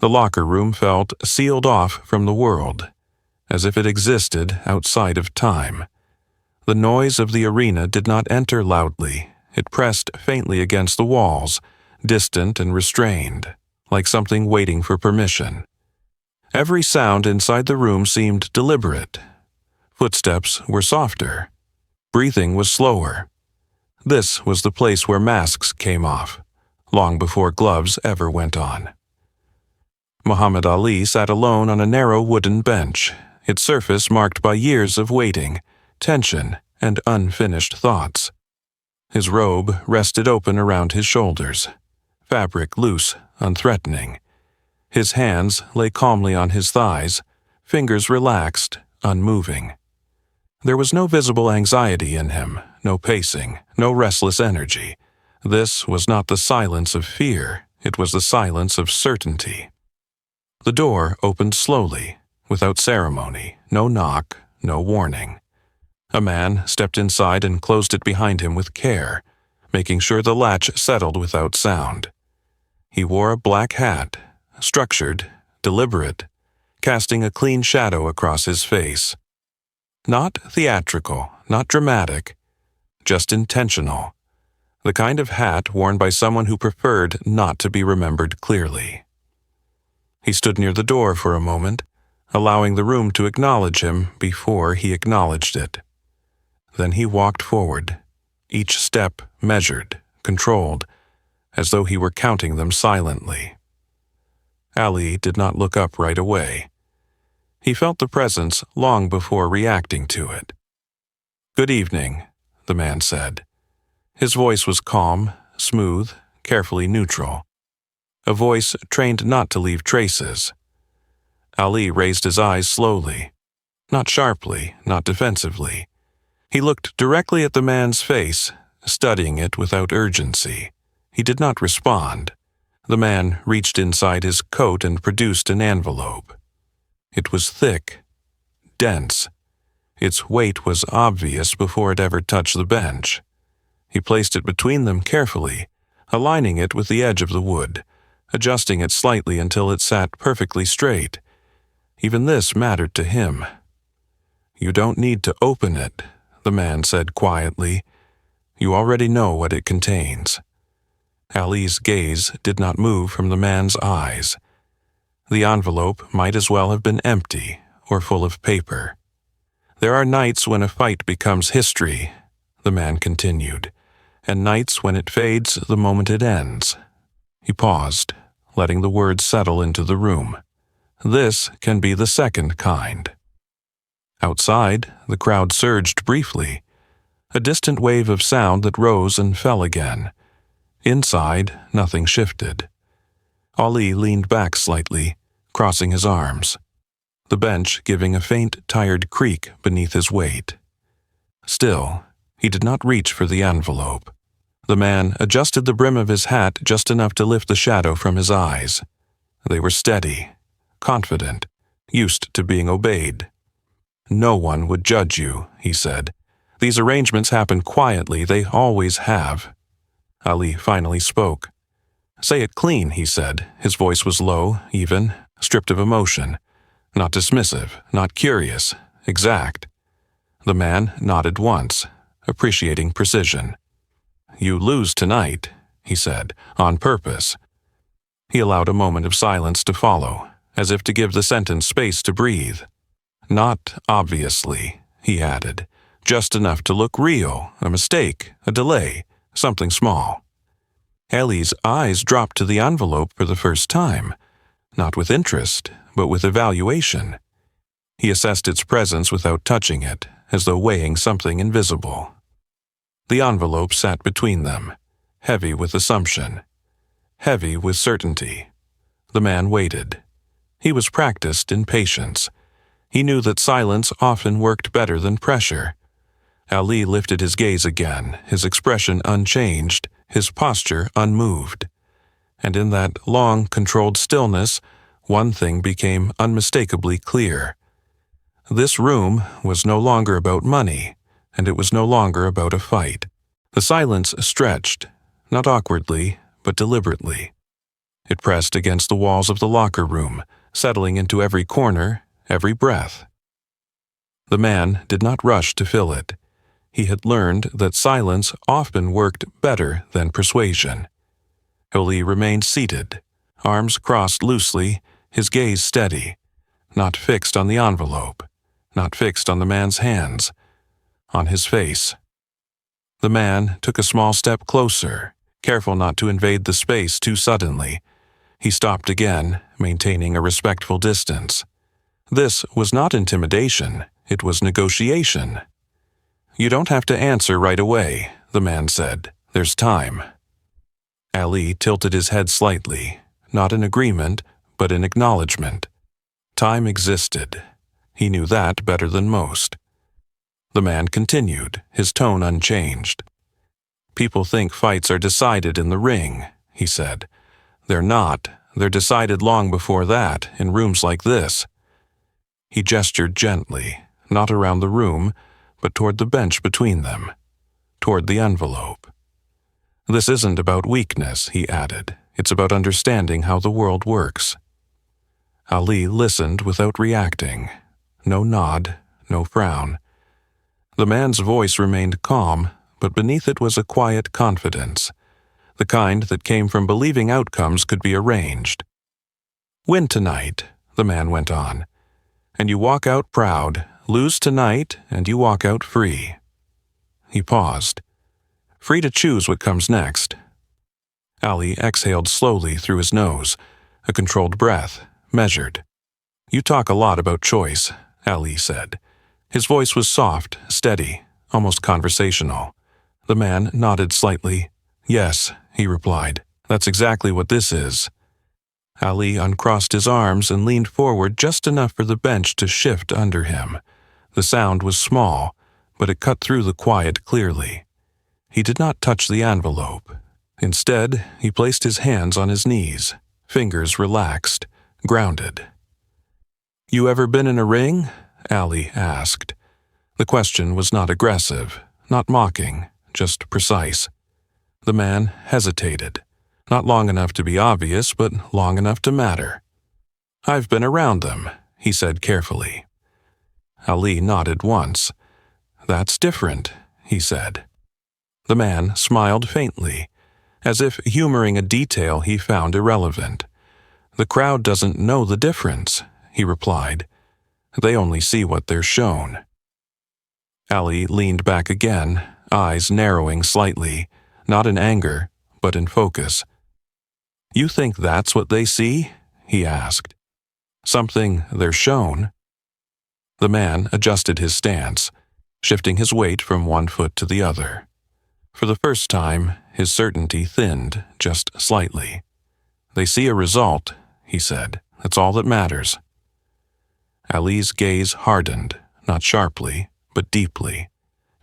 The locker room felt sealed off from the world, as if it existed outside of time. The noise of the arena did not enter loudly. It pressed faintly against the walls, distant and restrained, like something waiting for permission. Every sound inside the room seemed deliberate. Footsteps were softer. Breathing was slower. This was the place where masks came off, long before gloves ever went on. Muhammad Ali sat alone on a narrow wooden bench, its surface marked by years of waiting, tension, and unfinished thoughts. His robe rested open around his shoulders, fabric loose, unthreatening. His hands lay calmly on his thighs, fingers relaxed, unmoving. There was no visible anxiety in him, no pacing, no restless energy. This was not the silence of fear, it was the silence of certainty. The door opened slowly, without ceremony, no knock, no warning. A man stepped inside and closed it behind him with care, making sure the latch settled without sound. He wore a black hat, structured, deliberate, casting a clean shadow across his face. Not theatrical, not dramatic, just intentional. The kind of hat worn by someone who preferred not to be remembered clearly. He stood near the door for a moment, allowing the room to acknowledge him before he acknowledged it. Then he walked forward, each step measured, controlled, as though he were counting them silently. Ali did not look up right away. He felt the presence long before reacting to it. "Good evening," the man said. His voice was calm, smooth, carefully neutral. A voice trained not to leave traces. Ali raised his eyes slowly, not sharply, not defensively. He looked directly at the man's face, studying it without urgency. He did not respond. The man reached inside his coat and produced an envelope. It was thick, dense. Its weight was obvious before it ever touched the bench. He placed it between them carefully, aligning it with the edge of the wood, adjusting it slightly until it sat perfectly straight. Even this mattered to him. "You don't need to open it," the man said quietly. "You already know what it contains." Ali's gaze did not move from the man's eyes. The envelope might as well have been empty or full of paper. "There are nights when a fight becomes history," the man continued, "and nights when it fades the moment it ends." He paused, letting the words settle into the room. "This can be the second kind." Outside, the crowd surged briefly, a distant wave of sound that rose and fell again. Inside, nothing shifted. Ali leaned back slightly, crossing his arms, the bench giving a faint, tired creak beneath his weight. Still, he did not reach for the envelope. The man adjusted the brim of his hat just enough to lift the shadow from his eyes. They were steady, confident, used to being obeyed. "No one would judge you," he said. "These arrangements happen quietly, they always have." Ali finally spoke. "Say it clean," he said. His voice was low, even, stripped of emotion. Not dismissive, not curious, exact. The man nodded once, appreciating precision. "You lose tonight," he said, "on purpose." He allowed a moment of silence to follow, as if to give the sentence space to breathe. "Not obviously," he added, "just enough to look real, a mistake, a delay, something small." Ali's eyes dropped to the envelope for the first time, not with interest, but with evaluation. He assessed its presence without touching it, as though weighing something invisible. The envelope sat between them, heavy with assumption, heavy with certainty. The man waited. He was practiced in patience. He knew that silence often worked better than pressure. Ali lifted his gaze again, his expression unchanged, his posture unmoved. And in that long, controlled stillness, one thing became unmistakably clear. This room was no longer about money, and it was no longer about a fight. The silence stretched, not awkwardly, but deliberately. It pressed against the walls of the locker room, settling into every corner, every breath. The man did not rush to fill it. He had learned that silence often worked better than persuasion. Ali remained seated, arms crossed loosely, his gaze steady, not fixed on the envelope, not fixed on the man's hands, on his face. The man took a small step closer, careful not to invade the space too suddenly. He stopped again, maintaining a respectful distance. This was not intimidation, it was negotiation. "You don't have to answer right away," the man said. "There's time." Ali tilted his head slightly, not in agreement, but in acknowledgement. Time existed. He knew that better than most. The man continued, his tone unchanged. "People think fights are decided in the ring," he said. "They're not. They're decided long before that, in rooms like this." He gestured gently, not around the room, but toward the bench between them, toward the envelope. "This isn't about weakness," he added. "It's about understanding how the world works." Ali listened without reacting. No nod, no frown. The man's voice remained calm, but beneath it was a quiet confidence, the kind that came from believing outcomes could be arranged. "Win tonight," the man went on, "and you walk out proud. Lose tonight, and you walk out free." He paused, free to choose what comes next. Ali exhaled slowly through his nose, a controlled breath, measured. "You talk a lot about choice," Ali said. His voice was soft, steady, almost conversational. The man nodded slightly. "Yes," he replied. "That's exactly what this is." Ali uncrossed his arms and leaned forward just enough for the bench to shift under him. The sound was small, but it cut through the quiet clearly. He did not touch the envelope. Instead, he placed his hands on his knees, fingers relaxed, grounded. "You ever been in a ring?" Ali asked. The question was not aggressive, not mocking, just precise. The man hesitated, not long enough to be obvious, but long enough to matter. "I've been around them," he said carefully. Ali nodded once. "That's different," he said. The man smiled faintly, as if humoring a detail he found irrelevant. "The crowd doesn't know the difference," he replied. "They only see what they're shown." Ali leaned back again, eyes narrowing slightly, not in anger, but in focus. "You think that's what they see?" he asked. "Something they're shown?" The man adjusted his stance, shifting his weight from one foot to the other. For the first time, his certainty thinned just slightly. "They see a result," he said. "That's all that matters." Ali's gaze hardened, not sharply, but deeply,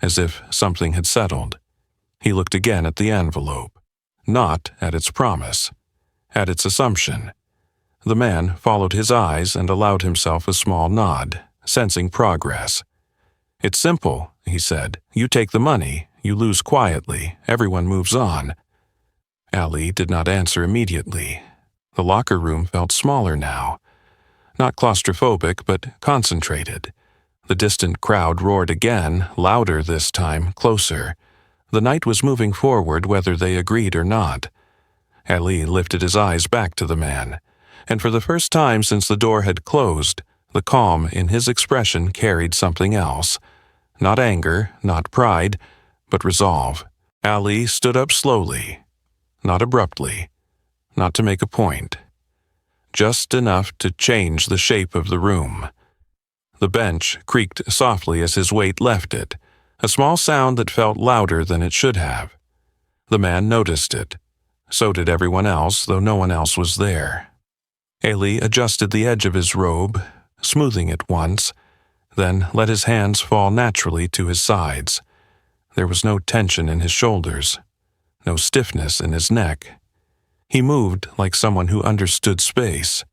as if something had settled. He looked again at the envelope, not at its promise, at its assumption. The man followed his eyes and allowed himself a small nod, sensing progress. "It's simple," he said. "You take the money, you lose quietly, everyone moves on." Ali did not answer immediately. The locker room felt smaller now. Not claustrophobic, but concentrated. The distant crowd roared again, louder this time, closer. The night was moving forward whether they agreed or not. Ali lifted his eyes back to the man, and for the first time since the door had closed, the calm in his expression carried something else. Not anger, not pride, but resolve. Ali stood up slowly, not abruptly, not to make a point. Just enough to change the shape of the room. The bench creaked softly as his weight left it, a small sound that felt louder than it should have. The man noticed it. So did everyone else, though no one else was there. Ali adjusted the edge of his robe, smoothing it once, then let his hands fall naturally to his sides. There was no tension in his shoulders, no stiffness in his neck. He moved like someone who understood space.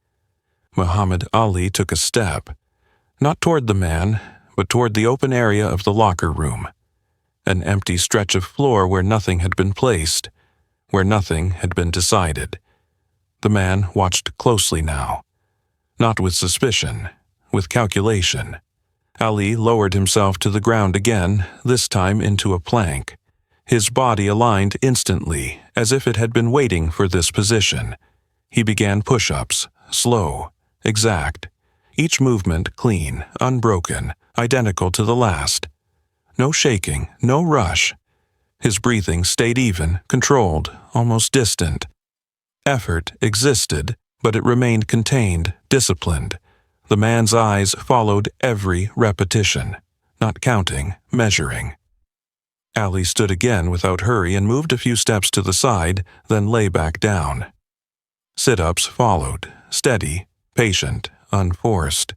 Muhammad Ali took a step, not toward the man, but toward the open area of the locker room, an empty stretch of floor where nothing had been placed, where nothing had been decided. The man watched closely now. Not with suspicion, with calculation. Ali lowered himself to the ground again, this time into a plank. His body aligned instantly, as if it had been waiting for this position. He began push-ups, slow, exact. Each movement clean, unbroken, identical to the last. No shaking, no rush. His breathing stayed even, controlled, almost distant. Effort existed, but it remained contained, disciplined. The man's eyes followed every repetition, not counting, measuring. Ali stood again without hurry and moved a few steps to the side, then lay back down. Sit-ups followed, steady, patient, unforced.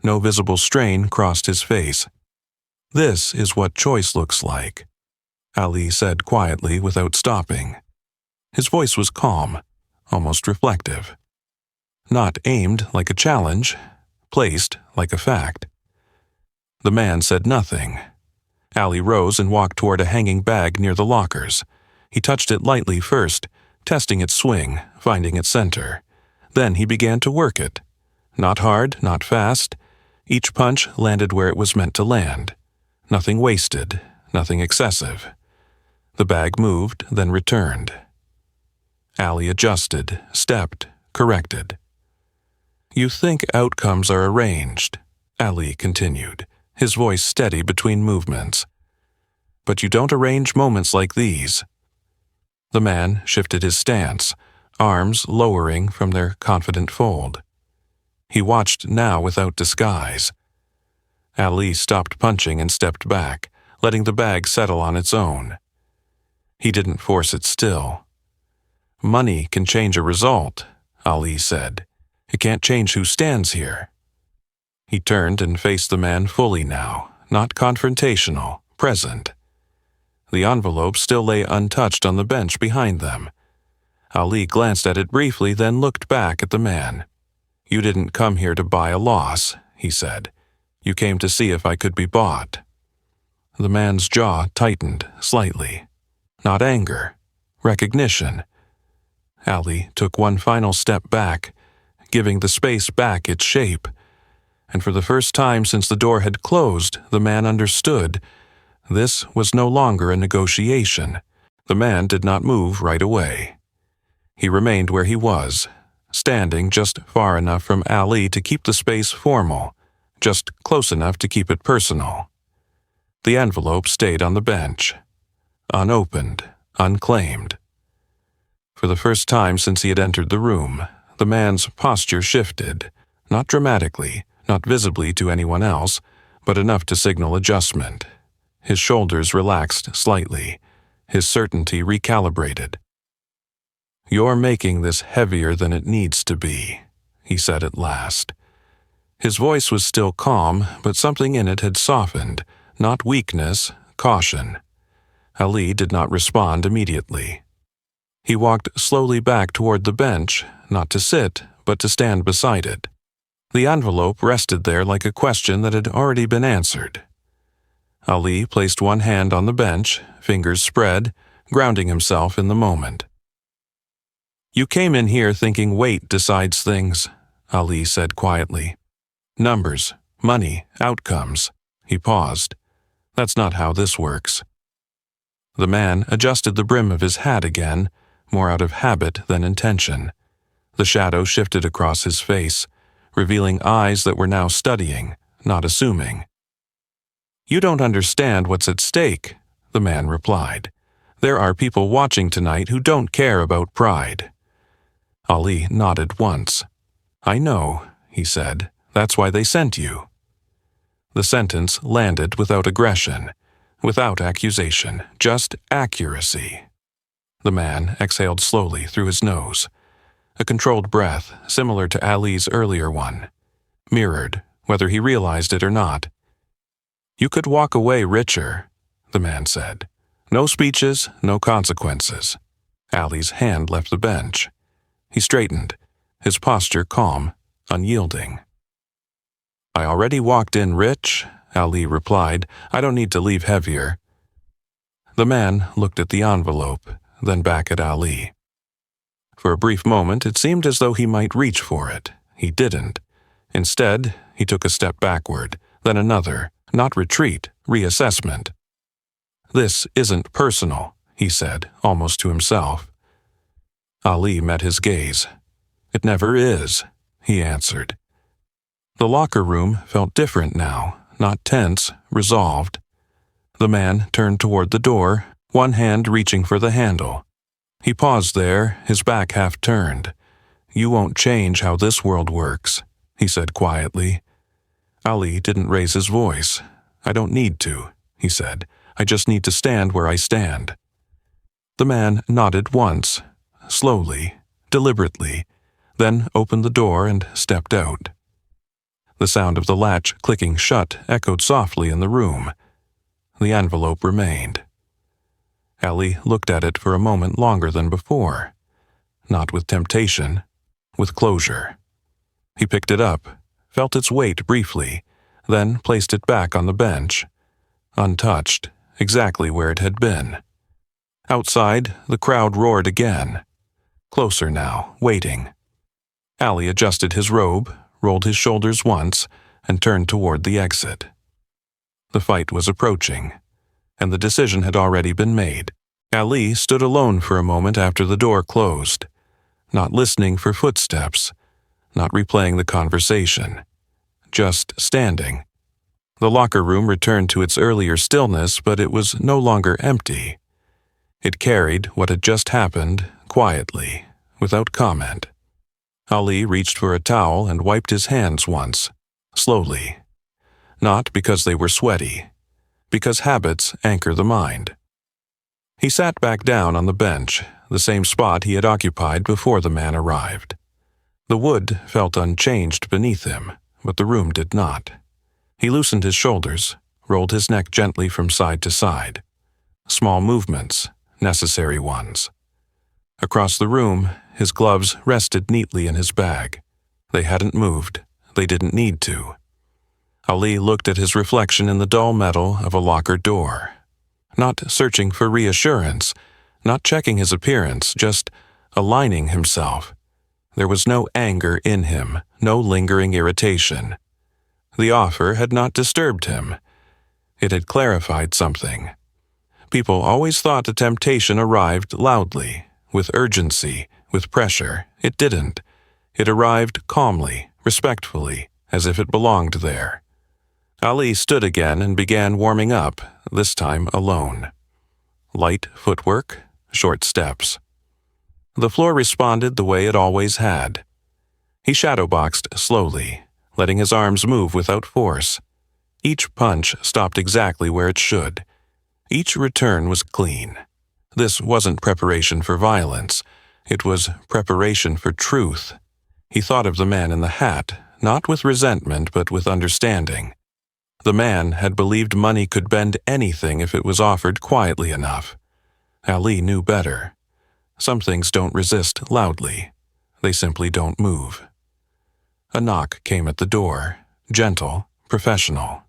No visible strain crossed his face. "This is what choice looks like," Ali said quietly without stopping. His voice was calm, almost reflective. Not aimed like a challenge, placed like a fact. The man said nothing. Ali rose and walked toward a hanging bag near the lockers. He touched it lightly first, testing its swing, finding its center. Then he began to work it. Not hard, not fast. Each punch landed where it was meant to land. Nothing wasted, nothing excessive. The bag moved, then returned. Ali adjusted, stepped, corrected. "You think outcomes are arranged," Ali continued, his voice steady between movements. "But you don't arrange moments like these." The man shifted his stance, arms lowering from their confident fold. He watched now without disguise. Ali stopped punching and stepped back, letting the bag settle on its own. He didn't force it still. "Money can change a result," Ali said. "It can't change who stands here." He turned and faced the man fully now, not confrontational, present. The envelope still lay untouched on the bench behind them. Ali glanced at it briefly, then looked back at the man. "You didn't come here to buy a loss," he said. "You came to see if I could be bought." The man's jaw tightened slightly. Not anger, recognition. Ali took one final step back, giving the space back its shape. And for the first time since the door had closed, the man understood. This was no longer a negotiation. The man did not move right away. He remained where he was, standing just far enough from Ali to keep the space formal, just close enough to keep it personal. The envelope stayed on the bench, unopened, unclaimed. For the first time since he had entered the room, the man's posture shifted, not dramatically, not visibly to anyone else, but enough to signal adjustment. His shoulders relaxed slightly, his certainty recalibrated. "You're making this heavier than it needs to be," he said at last. His voice was still calm, but something in it had softened, not weakness, caution. Ali did not respond immediately. He walked slowly back toward the bench, not to sit, but to stand beside it. The envelope rested there like a question that had already been answered. Ali placed one hand on the bench, fingers spread, grounding himself in the moment. "You came in here thinking weight decides things," Ali said quietly. "Numbers, money, outcomes." He paused. "That's not how this works." The man adjusted the brim of his hat again, more out of habit than intention. The shadow shifted across his face, revealing eyes that were now studying, not assuming. "You don't understand what's at stake," the man replied. "There are people watching tonight who don't care about pride." Ali nodded once. "I know," he said. "That's why they sent you." The sentence landed without aggression, without accusation, just accuracy. The man exhaled slowly through his nose. A controlled breath, similar to Ali's earlier one. Mirrored, whether he realized it or not. "You could walk away richer," the man said. "No speeches, no consequences." Ali's hand left the bench. He straightened, his posture calm, unyielding. "I already walked in rich," Ali replied. "I don't need to leave heavier." The man looked at the envelope, then back at Ali. For a brief moment, it seemed as though he might reach for it. He didn't. Instead, he took a step backward, then another, not retreat, reassessment. "This isn't personal," he said, almost to himself. Ali met his gaze. "It never is," he answered. The locker room felt different now, not tense, resolved. The man turned toward the door, one hand reaching for the handle. He paused there, his back half turned. "You won't change how this world works," he said quietly. Ali didn't raise his voice. "I don't need to," he said. "I just need to stand where I stand." The man nodded once, slowly, deliberately, then opened the door and stepped out. The sound of the latch clicking shut echoed softly in the room. The envelope remained. Ali looked at it for a moment longer than before. Not with temptation, with closure. He picked it up, felt its weight briefly, then placed it back on the bench. Untouched, exactly where it had been. Outside, the crowd roared again. Closer now, waiting. Ali adjusted his robe, rolled his shoulders once, and turned toward the exit. The fight was approaching, and the decision had already been made. Ali stood alone for a moment after the door closed, not listening for footsteps, not replaying the conversation, just standing. The locker room returned to its earlier stillness, but it was no longer empty. It carried what had just happened quietly, without comment. Ali reached for a towel and wiped his hands once, slowly. Not because they were sweaty, because habits anchor the mind. He sat back down on the bench, the same spot he had occupied before the man arrived. The wood felt unchanged beneath him, but the room did not. He loosened his shoulders, rolled his neck gently from side to side. Small movements, necessary ones. Across the room, his gloves rested neatly in his bag. They hadn't moved. They didn't need to. Ali looked at his reflection in the dull metal of a locker door. Not searching for reassurance, not checking his appearance, just aligning himself. There was no anger in him, no lingering irritation. The offer had not disturbed him. It had clarified something. People always thought the temptation arrived loudly, with urgency, with pressure. It didn't. It arrived calmly, respectfully, as if it belonged there. Ali stood again and began warming up, this time alone. Light footwork, short steps. The floor responded the way it always had. He shadowboxed slowly, letting his arms move without force. Each punch stopped exactly where it should. Each return was clean. This wasn't preparation for violence. It was preparation for truth. He thought of the man in the hat, not with resentment but with understanding. The man had believed money could bend anything if it was offered quietly enough. Ali knew better. Some things don't resist loudly. They simply don't move. A knock came at the door, gentle, professional.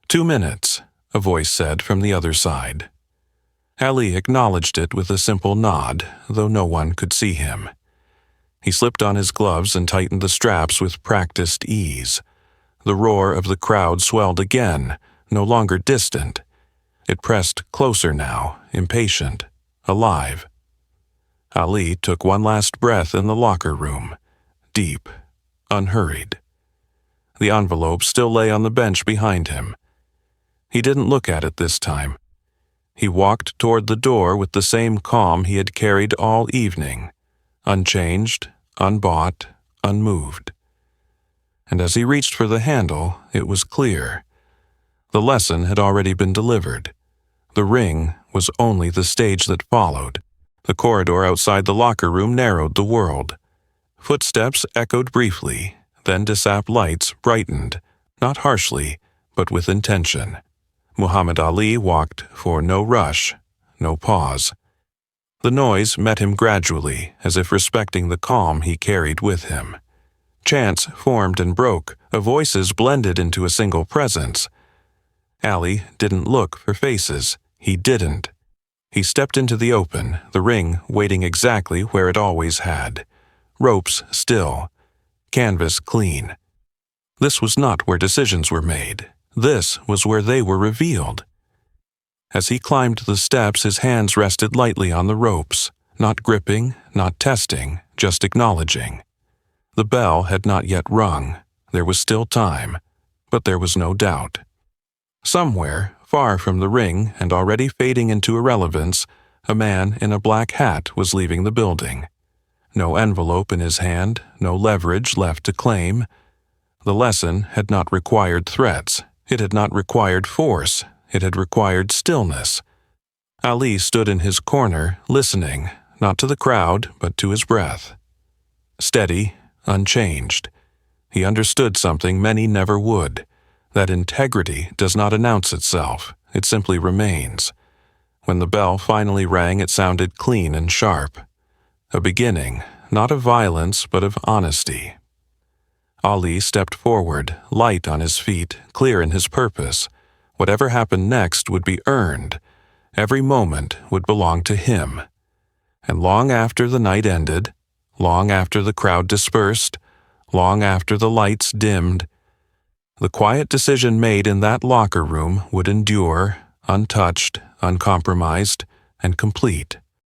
2 minutes, a voice said from the other side. Ali acknowledged it with a simple nod, though no one could see him. He slipped on his gloves and tightened the straps with practiced ease. The roar of the crowd swelled again, no longer distant. It pressed closer now, impatient, alive. Ali took one last breath in the locker room, deep, unhurried. The envelope still lay on the bench behind him. He didn't look at it this time. He walked toward the door with the same calm he had carried all evening, unchanged, unbought, unmoved. And as he reached for the handle, it was clear. The lesson had already been delivered. The ring was only the stage that followed. The corridor outside the locker room narrowed the world. Footsteps echoed briefly, then DSAP lights brightened, not harshly, but with intention. Muhammad Ali walked for no rush, no pause. The noise met him gradually, as if respecting the calm he carried with him. Chants formed and broke, voices blended into a single presence. Ali didn't look for faces. He didn't. He stepped into the open, the ring waiting exactly where it always had. Ropes still. Canvas clean. This was not where decisions were made. This was where they were revealed. As he climbed the steps, his hands rested lightly on the ropes, not gripping, not testing, just acknowledging. The bell had not yet rung. There was still time, but there was no doubt. Somewhere, far from the ring and already fading into irrelevance, a man in a black hat was leaving the building. No envelope in his hand, no leverage left to claim. The lesson had not required threats. It had not required force. It had required stillness. Ali stood in his corner, listening, not to the crowd, but to his breath. Steady, unchanged. He understood something many never would, that integrity does not announce itself, it simply remains. When the bell finally rang, it sounded clean and sharp. A beginning, not of violence, but of honesty. Ali stepped forward, light on his feet, clear in his purpose. Whatever happened next would be earned. Every moment would belong to him. And long after the night ended, long after the crowd dispersed, long after the lights dimmed, the quiet decision made in that locker room would endure, untouched, uncompromised, and complete.